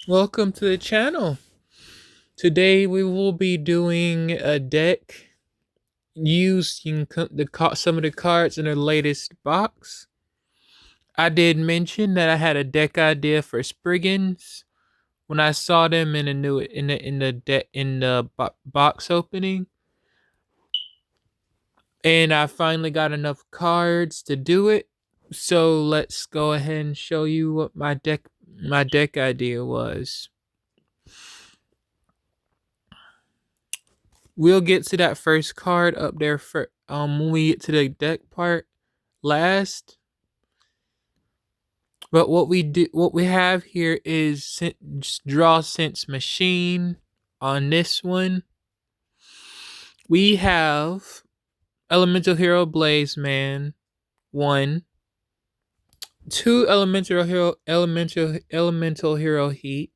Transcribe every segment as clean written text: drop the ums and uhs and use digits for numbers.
Welcome to the channel. Today we will be doing a deck using some of the cards in the latest box. I did mention that I had a deck idea for Spriggans when I saw them in the box opening, and I finally got enough cards to do it. So let's go ahead and show you what my deck idea was. We'll get to that first card up there for when we get to the deck part last. But what we have here is draw sense machine. On this one, we have Elemental Hero Blaze Man 1, 2 Elemental Hero Heat,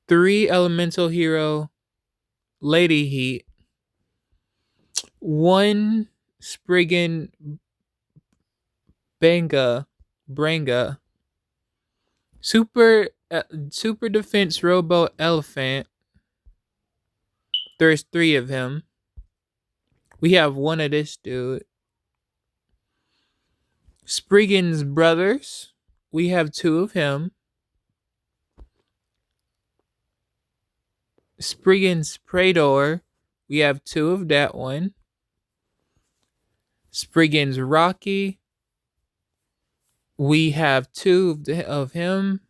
3 Elemental Hero Lady Heat, 1 Spriggan Branga, Super Defense Robo Elephant. There's 3 of him. We have 1 of this dude. Spriggan's Brothers. We have 2 of him. Spriggan's Praetor. We have 2 of that one. Spriggan's Rocky. We have 2 of him.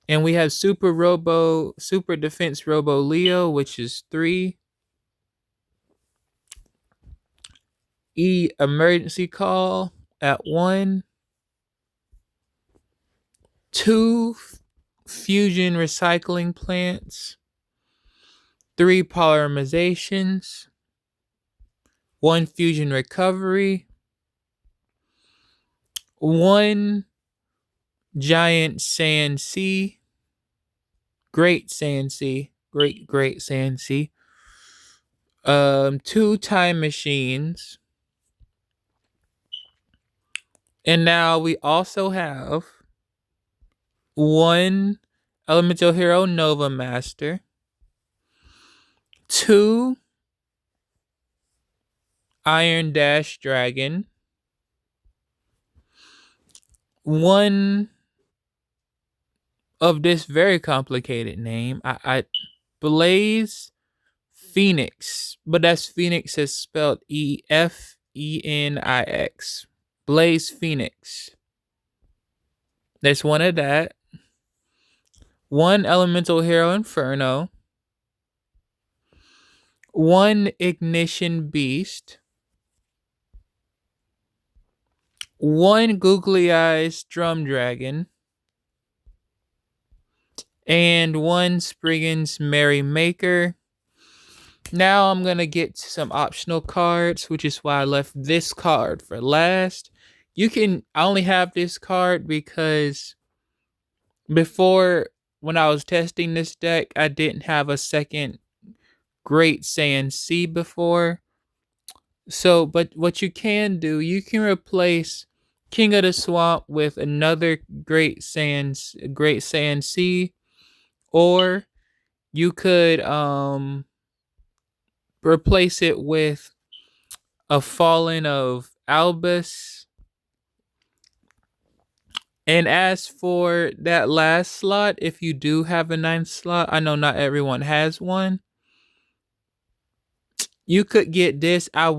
And we have Super Defense Robo Leo, which is 3. Emergency Call at 1. 2 Fusion Recycling Plants. 3 Polymerizations. 1 Fusion Recovery. 1 Giant Sand Sea. Great Sand Sea. Great Sand Sea. 2 Time Machines. And now we also have 1 Elemental Hero Nova Master. 2 Iron Dash Dragon. 1 of this very complicated name. I Blaze Phoenix, but that's Phoenix is spelled Efenix. Blaze Phoenix. There's 1 of that. 1 Elemental Hero Inferno. 1 Ignition Beast. 1 Googly Eyes Drum Dragon. And 1 Spriggan's Merry Maker. Now I'm going to get to some optional cards, which is why I left this card for last. I only have this card because before, when I was testing this deck, I didn't have a second Great Sand Sea before. So, but what you can do, you can replace King of the Swamp with another Great Sand Sea, or you could replace it with a Fallen of Albus. And as for that last slot, if you do have a 9th slot, I know not everyone has one, you could get this. I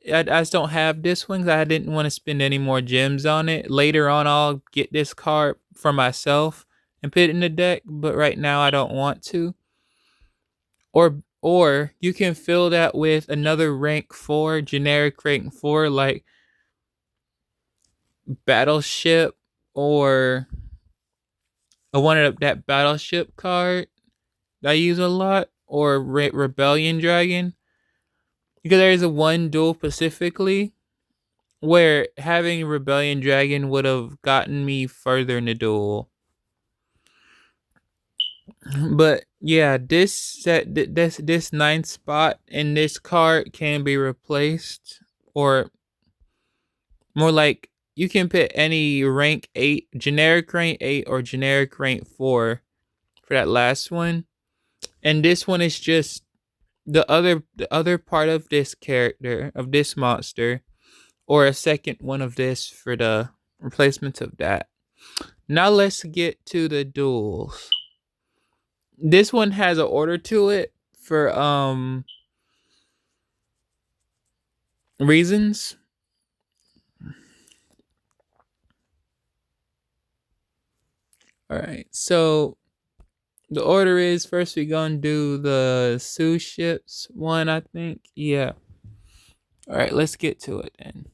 just don't have this one because I didn't want to spend any more gems on it. Later on, I'll get this card for myself and put it in the deck, but right now I don't want to. Or you can fill that with another rank 4, generic rank 4, like Battleship, or I wanted that Battleship card that I use a lot, or Rebellion Dragon. Because there's a 1 duel specifically where having Rebellion Dragon would have gotten me further in the duel. But yeah, this 9th spot in this card can be replaced, or more like you can pick any rank 8, generic rank 8 or generic rank 4 for that last one. And this one is just the other part of this character, of this monster, or a second one of this for the replacement of that. Now let's get to the duels. This one has an order to it for reasons. All right, so the order is first we gonna do the Sioux ships one, I think. Yeah. All right, let's get to it then.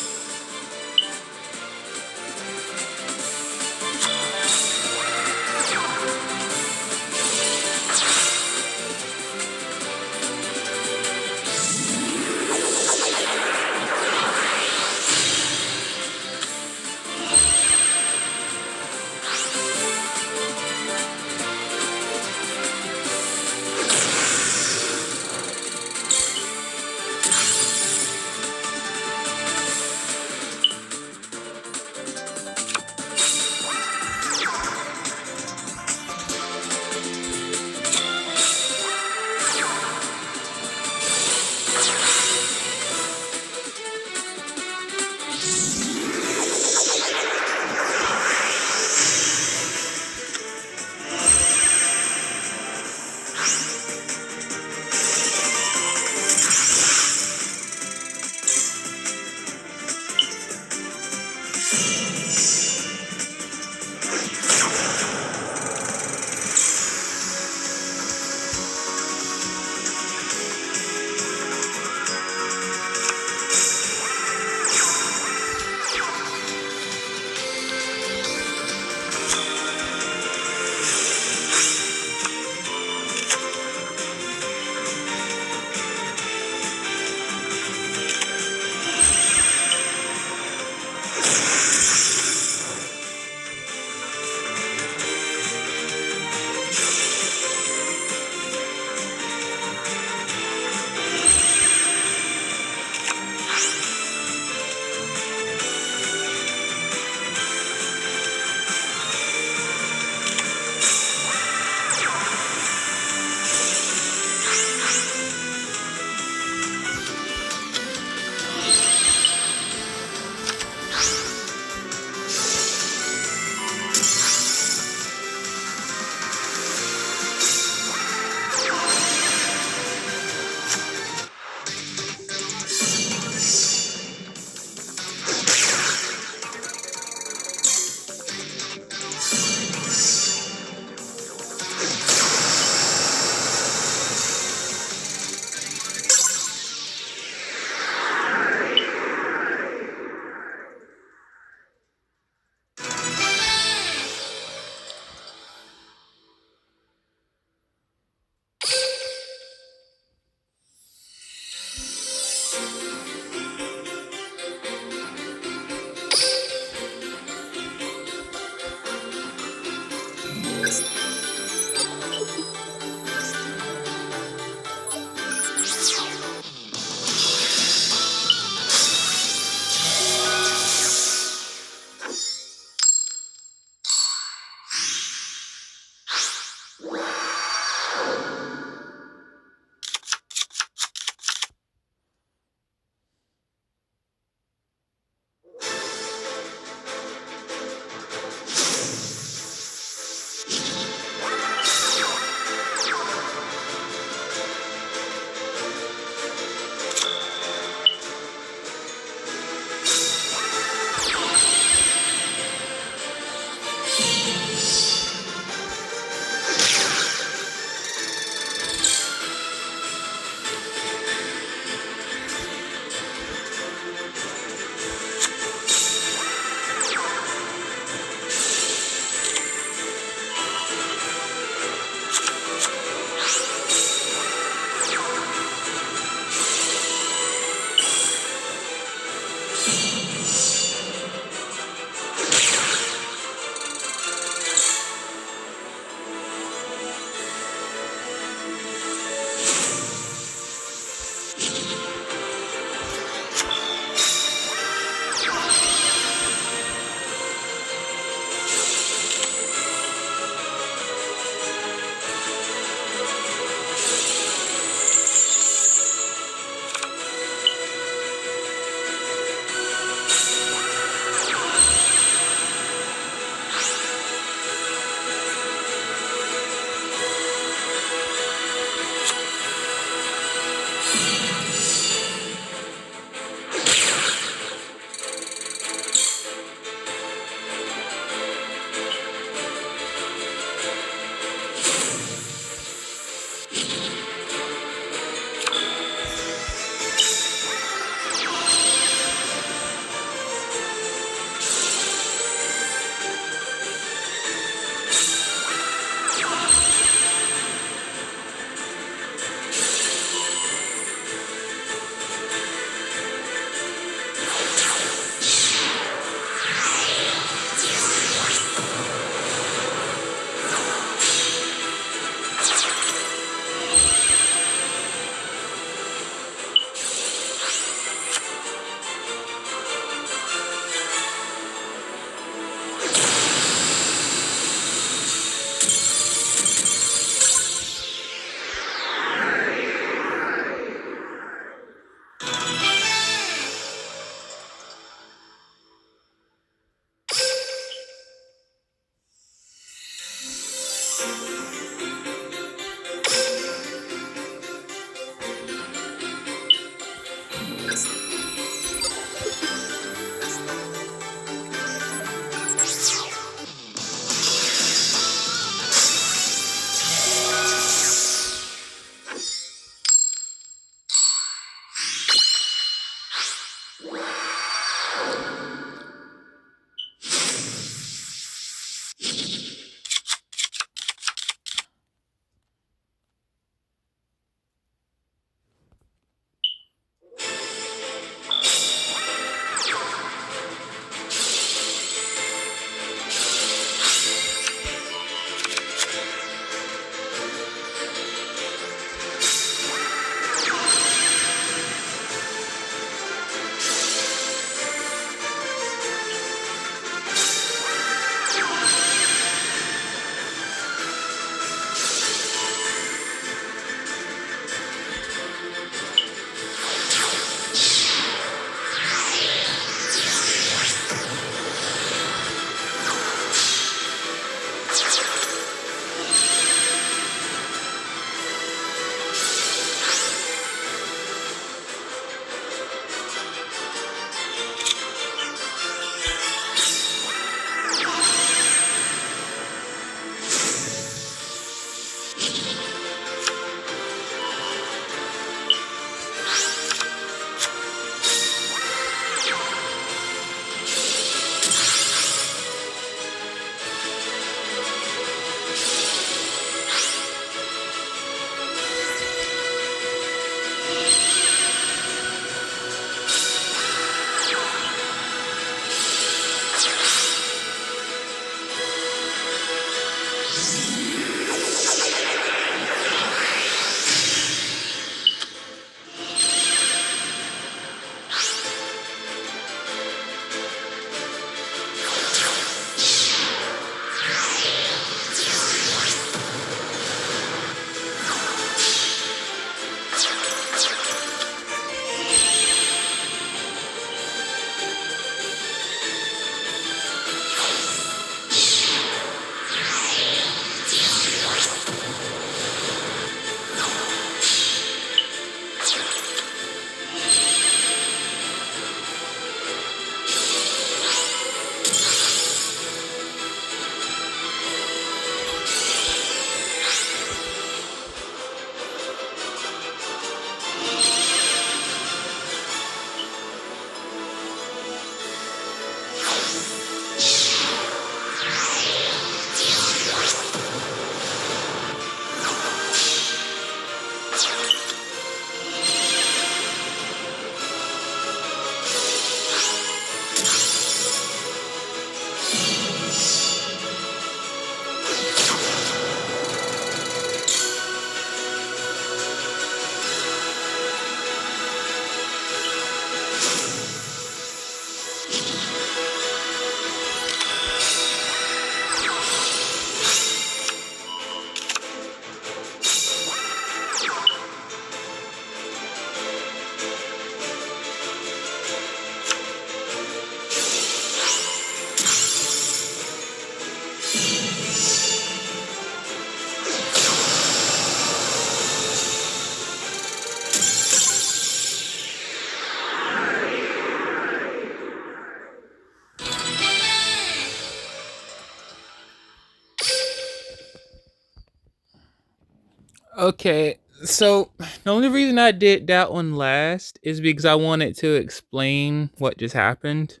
Okay, so the only reason I did that one last is because I wanted to explain what just happened.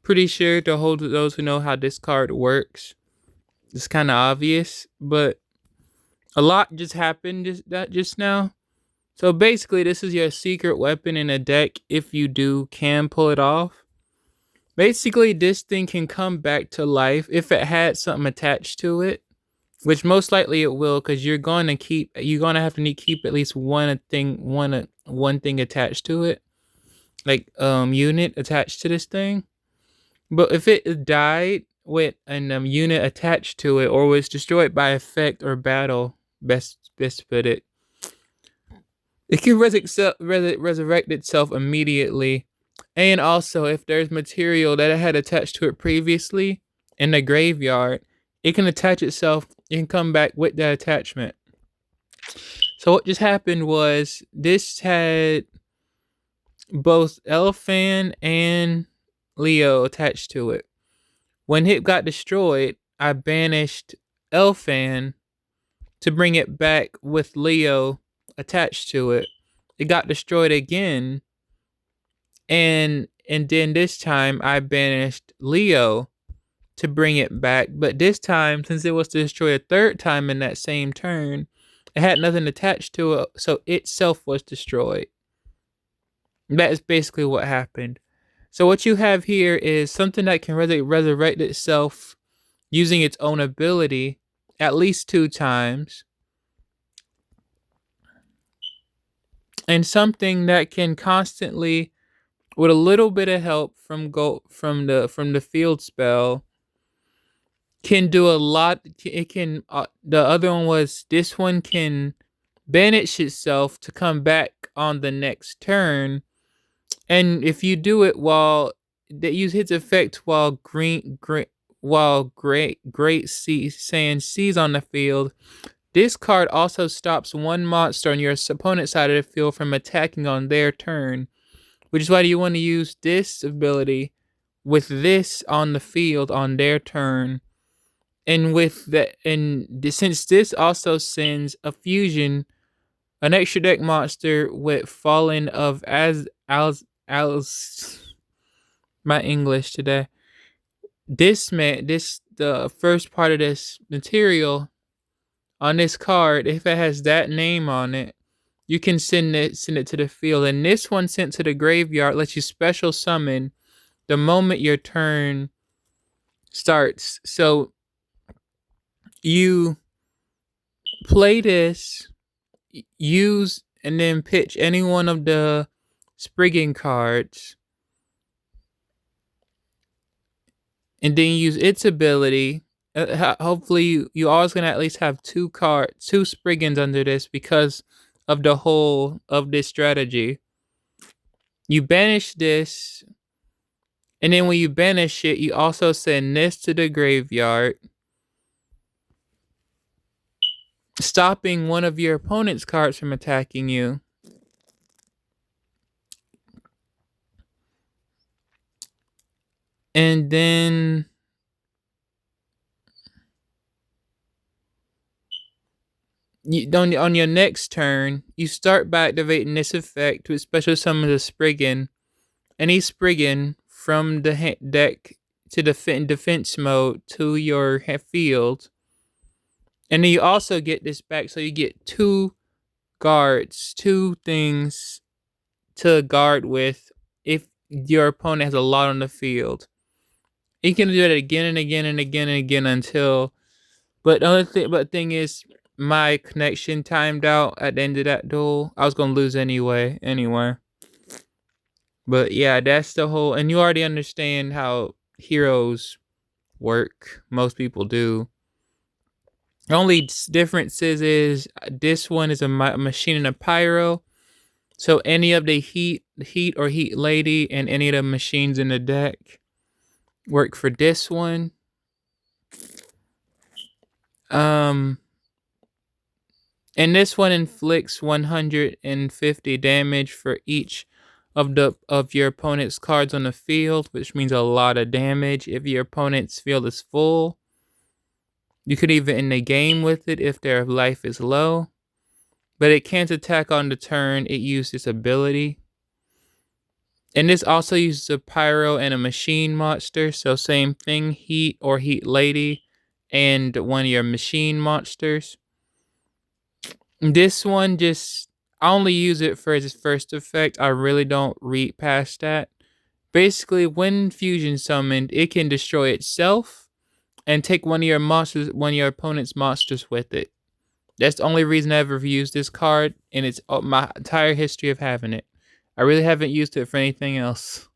Pretty sure to hold those who know how this card works, it's kind of obvious, but a lot just happened just now. So basically, this is your secret weapon in a deck if you can pull it off. Basically, this thing can come back to life if it had something attached to it, which most likely it will, because you're gonna have to keep at least one thing attached to it, like unit attached to this thing. But if it died with an unit attached to it, or was destroyed by effect or battle, best put it, it can resurrect itself immediately. And also, if there's material that it had attached to it previously in the graveyard, it can attach itself and come back with that attachment. So what just happened was this had both Elfan and Leo attached to it. When it got destroyed, I banished Elfan to bring it back with Leo attached to it. It got destroyed again, and then this time I banished Leo to bring it back. But this time, since it was destroyed a third time in that same turn, it had nothing attached to it, so itself was destroyed. That is basically what happened. So what you have here is something that can resurrect itself using its own ability at least 2 times. And something that can constantly, with a little bit of help from the field spell, can do a lot. It can. The other one was this one can banish itself to come back on the next turn, and if you do it while that use its effect while great sand sees on the field. This card also stops one monster on your opponent's side of the field from attacking on their turn, which is why you want to use this ability with this on the field on their turn. And since this also sends a fusion, an extra deck monster with Fallen of as my English today. The first part of this material on this card, if it has that name on it, you can send it to the field. And this one sent to the graveyard lets you special summon the moment your turn starts. So you play this, use, and then pitch any one of the springan cards, and then use its ability. Hopefully, you always gonna at least have 2 spriggans under this because of the whole of this strategy. You banish this, and then when you banish it, you also send this to the graveyard, stopping one of your opponent's cards from attacking you. And then on your next turn, you start by activating this effect with special summon the spriggan. Any spriggan from the deck to defense mode to your field. And then you also get this back, so you get 2 guards, 2 things to guard with if your opponent has a lot on the field. You can do it again and again and again and again until. But the thing is, my connection timed out at the end of that duel. I was gonna lose anyway. But yeah, that's the whole. And you already understand how heroes work. Most people do. The only difference is this one is a machine and a pyro. So any of the heat or heat lady and any of the machines in the deck work for this one. And this one inflicts 150 damage for each of your opponent's cards on the field, which means a lot of damage if your opponent's field is full. You could even end the game with it if their life is low. but it can't attack on the turn. It used its ability. And this also uses a Pyro and a Machine monster. So same thing, Heat or Heat Lady and one of your Machine monsters. This one just, I only use it for its first effect. I really don't read past that. Basically, when Fusion summoned, it can destroy itself and take one of your opponent's monsters with it. That's the only reason I ever used this card, and it's my entire history of having it. I really haven't used it for anything else.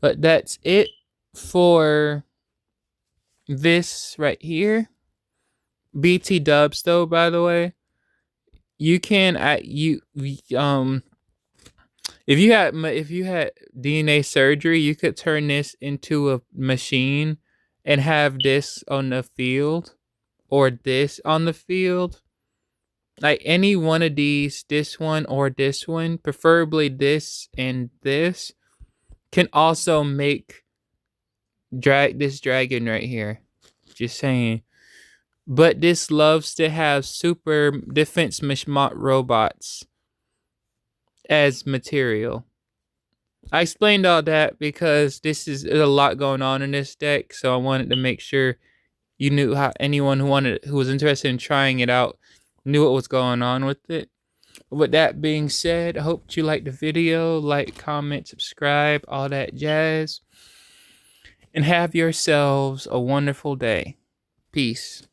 But that's it for this right here. BT dubs though, by the way. You can if you had DNA surgery, you could turn this into a machine and have this on the field or this on the field. Like any one of these, this one or this one, preferably this and this, can also make this dragon right here. Just saying. But this loves to have super defense mishmot robots as material. I explained all that because there's a lot going on in this deck, so I wanted to make sure you knew how anyone who was interested in trying it out knew what was going on with it. With that being said, I hope you liked the video. Like, comment, subscribe, all that jazz. And have yourselves a wonderful day. Peace.